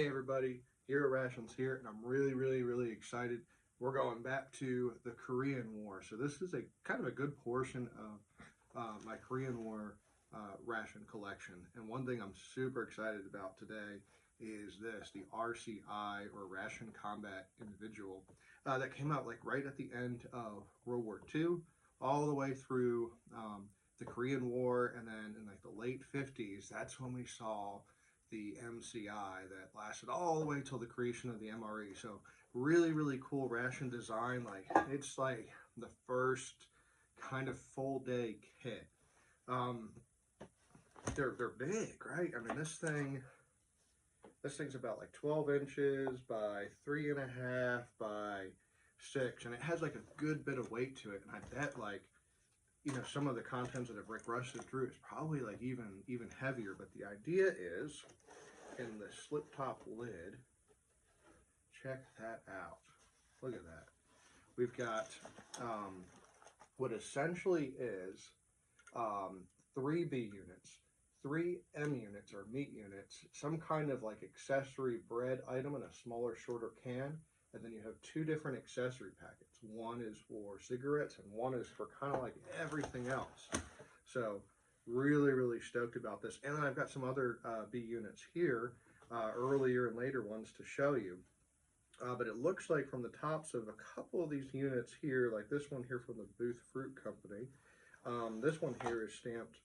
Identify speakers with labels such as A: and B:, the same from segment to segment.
A: Hey everybody, here at Rations here, and I'm really excited. We're going back to the Korean War. So this is a kind of a good portion of my Korean War ration collection. And one thing I'm super excited about today is the RCI or Ration Combat Individual that came out like right at the end of World War II, all the way through the Korean War, and then in like the late 50s, that's when we saw the MCI that lasted all the way till the creation of the MRE. So really cool ration design. Like it's like the first kind of full day kit. Um, they're big, right? I mean this thing's about like 12 inches by 3.5 by 6, and it has like a good bit of weight to it. And I bet like some of the contents that have rusted through is probably like even heavier. But the idea is in the slip top lid. Check that out. Look at that. We've got what essentially is 3B units, 3M units or meat units, some kind of like accessory bread item in a smaller, shorter can, and then you have two different accessory packets. One is for cigarettes and one is for kind of like everything else. So really stoked about this. And then I've got some other B units here, earlier and later ones to show you. But it looks like from the tops of a couple of these units here, like this one here from the Booth Fruit Company, this one here is stamped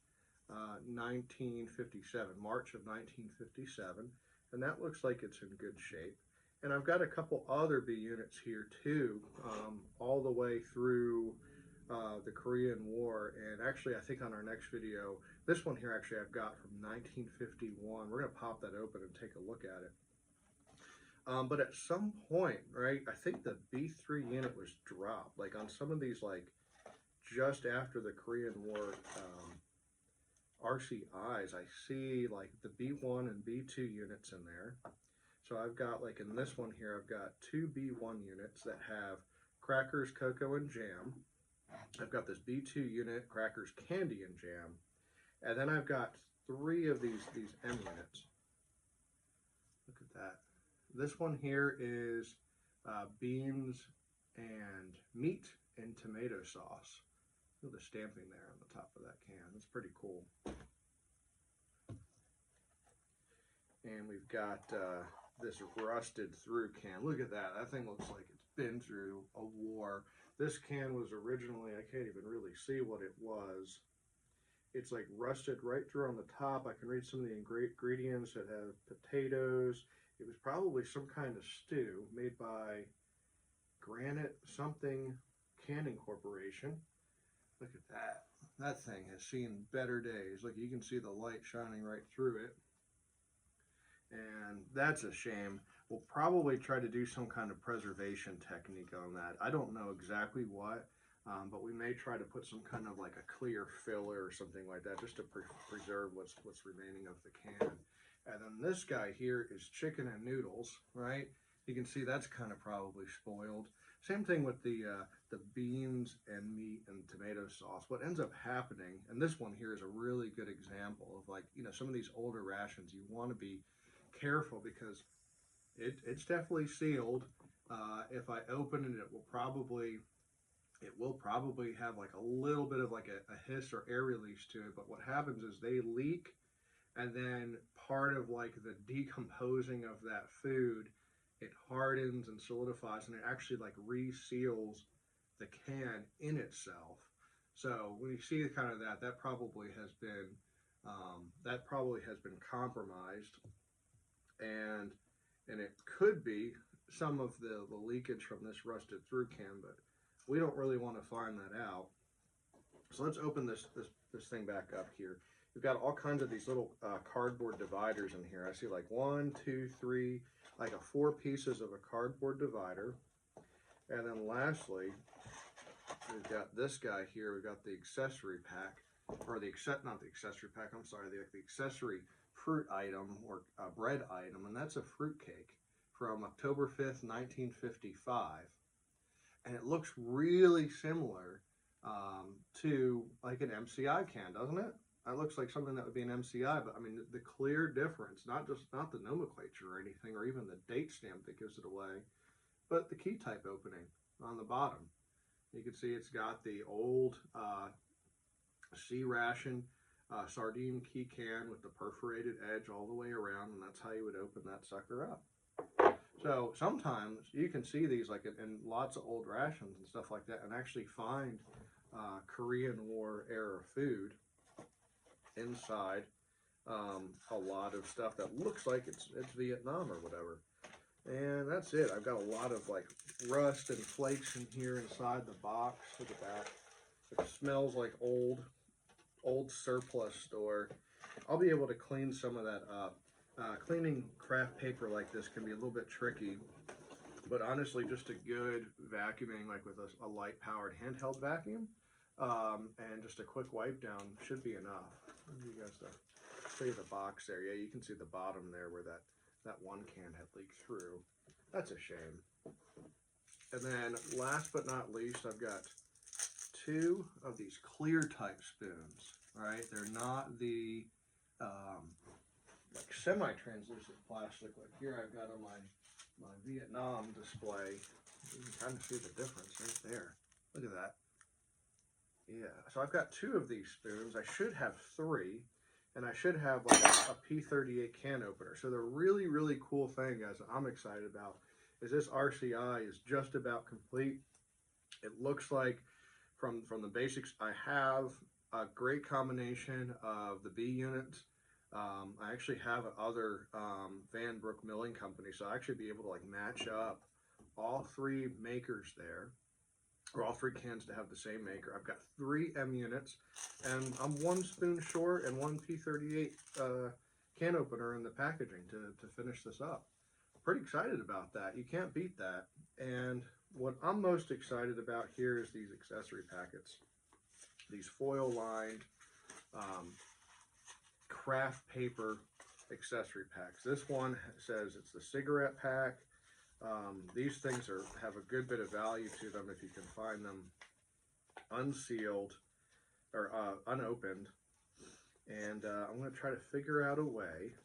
A: 1957, March of 1957, and that looks like it's in good shape. And I've got a couple other B units here too, all the way through the Korean War. And actually, I think on our next video, this one here actually I've got from 1951. We're going to pop that open and take a look at it. But at some point, right, I think the B3 unit was dropped. Like on some of these, like just after the Korean War RCIs, I see like the B1 and B2 units in there. So I've got like in this one here, I've got two B1 units that have crackers, cocoa, and jam. I've got this B2 unit, crackers, candy, and jam. And then I've got three of these M units. Look at that. This one here is beans and meat and tomato sauce. Look at the stamping there on the top of that can. That's pretty cool. And we've got this rusted through can. Look at that. That thing looks like it's been through a war. This can was originally, I can't even really see what it was. It's like rusted right through on the top. I can read some of the ingredients that have potatoes. It was probably some kind of stew made by Granite something Canning Corporation. Look at that. That thing has seen better days. Look, you can see the light shining right through it. And that's a shame. We'll probably try to do some kind of preservation technique on that. I don't know exactly what, but we may try to put some kind of like a clear filler or something like that just to preserve what's remaining of the can. And then this guy here is chicken and noodles, right? You can see that's kind of probably spoiled. Same thing with the beans and meat and tomato sauce. What ends up happening, and this one here is a really good example of like, some of these older rations, you want to be careful because it's definitely sealed. If I open it, it will probably have like a little bit of like a hiss or air release to it. But what happens is they leak, and then part of like the decomposing of that food, it hardens and solidifies, and it actually like reseals the can in itself. So when you see kind of that probably has been compromised, and it could be some of the leakage from this rusted through can, but we don't really want to find that out. So let's open this thing back up here. We've got all kinds of these little cardboard dividers in here. I see like 1, 2, 3, like 4 pieces of a cardboard divider. And then lastly, we've got this guy here. We've got the accessory pack, or not the accessory pack, I'm sorry, the accessory fruit item or bread item, and that's a fruit cake from October 5th, 1955. And it looks really similar to like an MCI can, doesn't it? That looks like something that would be an MCI, but I mean the clear difference, not the nomenclature or anything, or even the date stamp that gives it away, but the key type opening on the bottom. You can see it's got the old C ration sardine key can with the perforated edge all the way around, and that's how you would open that sucker up. So sometimes you can see these like in lots of old rations and stuff like that, and actually find Korean War era food inside a lot of stuff that looks like it's Vietnam or whatever. And that's it. I've got a lot of like rust and flakes in here inside the box. Look at that. It smells like old surplus store. I'll be able to clean some of that up. Cleaning craft paper like this can be a little bit tricky, but honestly, just a good vacuuming, like with a light powered handheld vacuum, and just a quick wipe down should be enough. Let me guys show you the box there. Yeah, you can see the bottom there where that one can had leaked through. That's a shame. And then last but not least, I've got 2 of these clear type spoons. All right, they're not the like semi-translucent plastic like here I've got on my Vietnam display. You can kind of see the difference right there. Look at that. Yeah, so I've got 2 of these spoons. I should have 3, and I should have like a P38 can opener. So the really, really cool thing, guys, that I'm excited about is this RCI is just about complete. It looks like from the basics, I have a great combination of the B units. I actually have other Van Brook milling company, so I actually be able to like match up all 3 makers there, or all 3 cans to have the same maker. I've got 3 M units, and I'm 1 spoon short and 1 P38 can opener in the packaging to finish this up. Pretty excited about that. You can't beat that. And what I'm most excited about here is these accessory packets. These foil lined craft paper accessory packs. This one says it's the cigarette pack. These things have a good bit of value to them if you can find them unsealed or unopened. And I'm going to try to figure out a way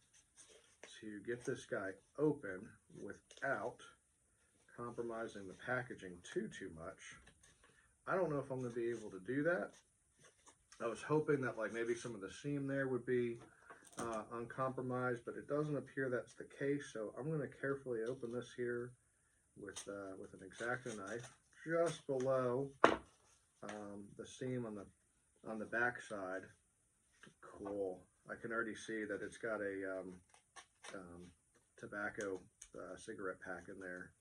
A: to get this guy open without compromising the packaging too much. I don't know if I'm going to be able to do that. I was hoping that like maybe some of the seam there would be uncompromised, but it doesn't appear that's the case. So I'm going to carefully open this here with an X-Acto knife just below the seam on the back side. Cool. I can already see that it's got a tobacco cigarette pack in there,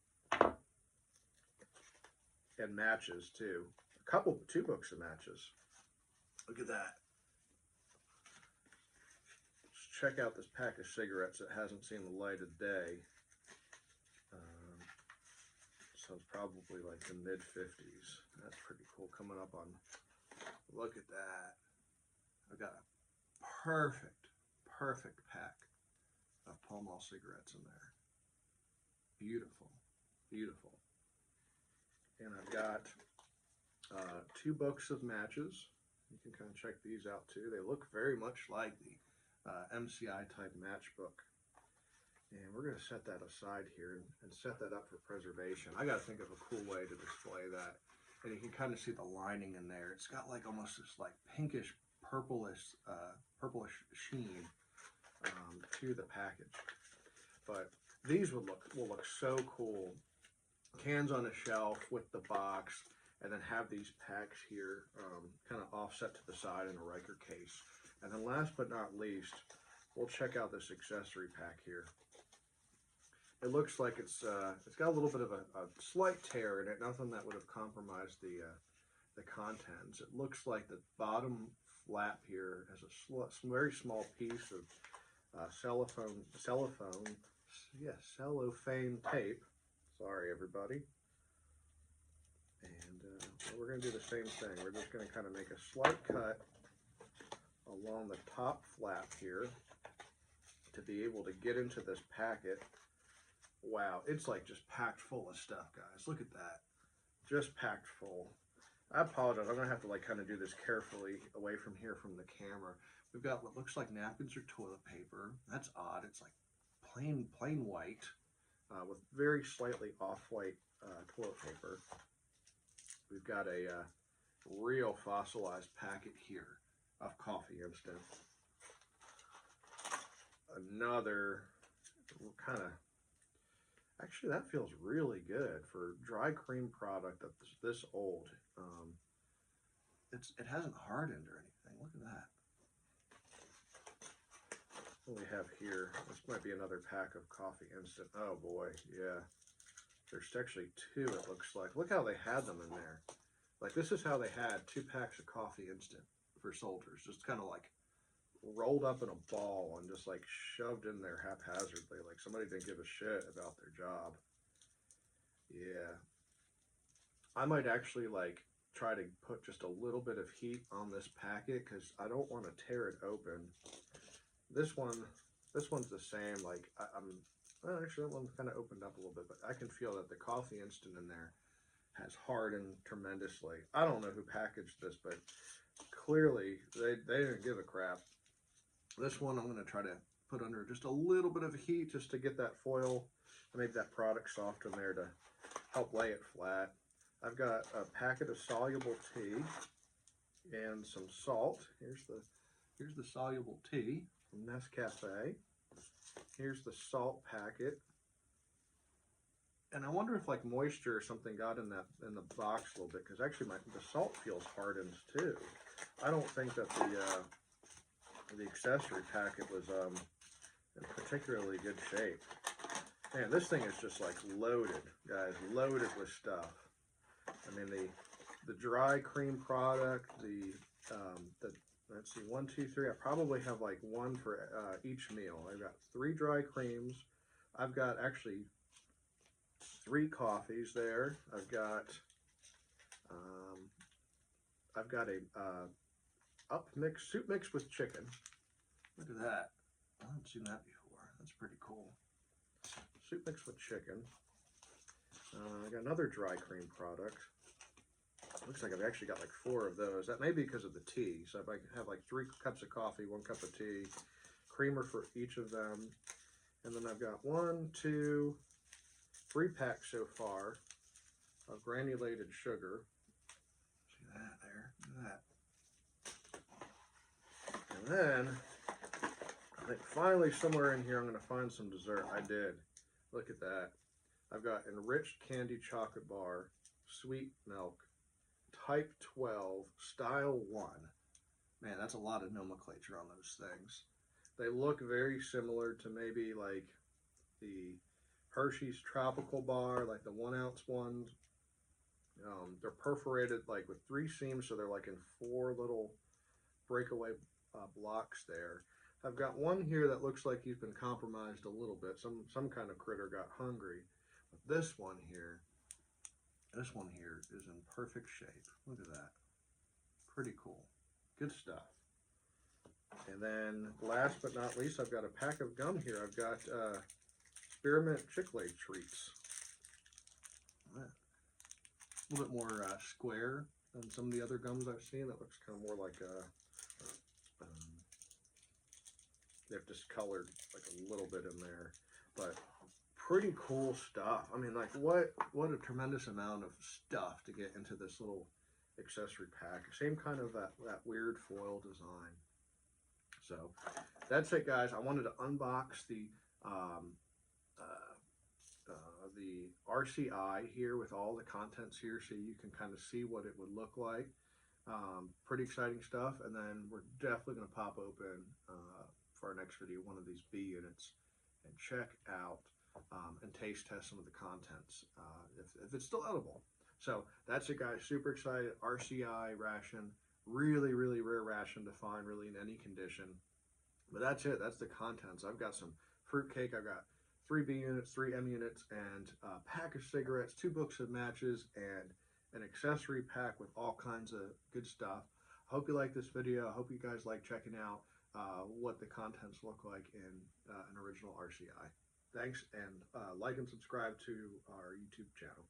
A: and matches too. 2 books of matches. Look at that. Let's check out this pack of cigarettes that hasn't seen the light of day. So it's probably like the mid-50s. That's pretty cool. Coming up on, look at that. I've got a perfect pack of Pall Mall cigarettes in there. Beautiful, beautiful. And I've got 2 books of matches. You can kind of check these out too. They look very much like the MCI type matchbook. And we're going to set that aside here and set that up for preservation. I got to think of a cool way to display that. And you can kind of see the lining in there. It's got like almost this like pinkish purplish sheen to the package. But these will look so cool. Cans on a shelf with the box, and then have these packs here kind of offset to the side in a Riker case. And then last but not least, we'll check out this accessory pack here. It looks like it's got a little bit of a slight tear in it, nothing that would have compromised the contents. It looks like the bottom flap here has a very small piece of cellophane tape. Sorry, everybody. And we're going to do the same thing. We're just going to kind of make a slight cut along the top flap here to be able to get into this packet. Wow, it's like just packed full of stuff, guys. Look at that. Just packed full. I apologize. I'm going to have to like kind of do this carefully away from here from the camera. We've got what looks like napkins or toilet paper. That's odd. It's like plain white with very slightly off-white toilet paper. We've got a real fossilized packet here of coffee instant. Another kind of, actually that feels really good for dry cream product that's this old. It hasn't hardened or anything. Look at that. What do we have here? This might be another pack of coffee instant. Oh boy, yeah. There's actually two, it looks like. Look how they had them in there. Like, this is how they had 2 packs of coffee instant for soldiers. Just kind of like rolled up in a ball and just like shoved in there haphazardly. Like somebody didn't give a shit about their job. Yeah. I might actually like try to put just a little bit of heat on this packet because I don't want to tear it open. This one's the same. Like well, actually that one kind of opened up a little bit, but I can feel that the coffee instant in there has hardened tremendously. I don't know who packaged this, but clearly they didn't give a crap. This one I'm going to try to put under just a little bit of heat just to get that foil and maybe that product soft in there to help lay it flat. I've got a packet of soluble tea and some salt. Here's the soluble tea from Nescafe. Here's the salt packet. And I wonder if like moisture or something got in the box a little bit, because actually the salt feels hardened too. I don't think that the accessory packet was in particularly good shape. Man, this thing is just like loaded, guys, loaded with stuff. I mean the dry cream product, let's see, 1, 2, 3. I probably have like one for each meal. I've got 3 dry creams. I've got actually 3 coffees there. I've got a soup mix with chicken. Look at that. I haven't seen that before. That's pretty cool. Soup mix with chicken. I got another dry cream product. Looks like I've actually got like 4 of those. That may be because of the tea. So if I have like 3 cups of coffee, 1 cup of tea, creamer for each of them. And then I've got 1, 2, 3 packs so far of granulated sugar. See that there? Look at that. And then I think finally somewhere in here I'm going to find some dessert. I did. Look at that. I've got enriched candy chocolate bar, sweet milk, type 12, style 1. Man, that's a lot of nomenclature on those things. They look very similar to maybe like the Hershey's tropical bar, like the 1 ounce ones. They're perforated like with 3 seams, so they're like in 4 little breakaway blocks there. I've got one here that looks like he's been compromised a little bit. Some kind of critter got hungry. But this one here is in perfect shape. Look at that. Pretty cool. Good stuff. And then last but not least, I've got a pack of gum here. I've got Spearmint Chick-fil-A treats. A little bit more square than some of the other gums I've seen. That looks kind of more like they've discolored like a little bit in there, but pretty cool stuff. I mean, like what a tremendous amount of stuff to get into this little accessory pack. Same kind of that weird foil design. So that's it, guys. I wanted to unbox the RCI here with all the contents here, so you can kind of see what it would look like. Pretty exciting stuff. And then we're definitely going to pop open for our next video one of these B units and check out and taste test some of the contents if it's still edible. So that's it, guys. Super excited. RCI ration, really rare ration to find really in any condition. But that's it. That's the contents. I've got some fruit cake. I've got 3 B units, 3 M units, and a pack of cigarettes, 2 books of matches, and an accessory pack with all kinds of good stuff. I hope you like this video. I hope you guys like checking out what the contents look like in an original RCI. Thanks, and like and subscribe to our YouTube channel.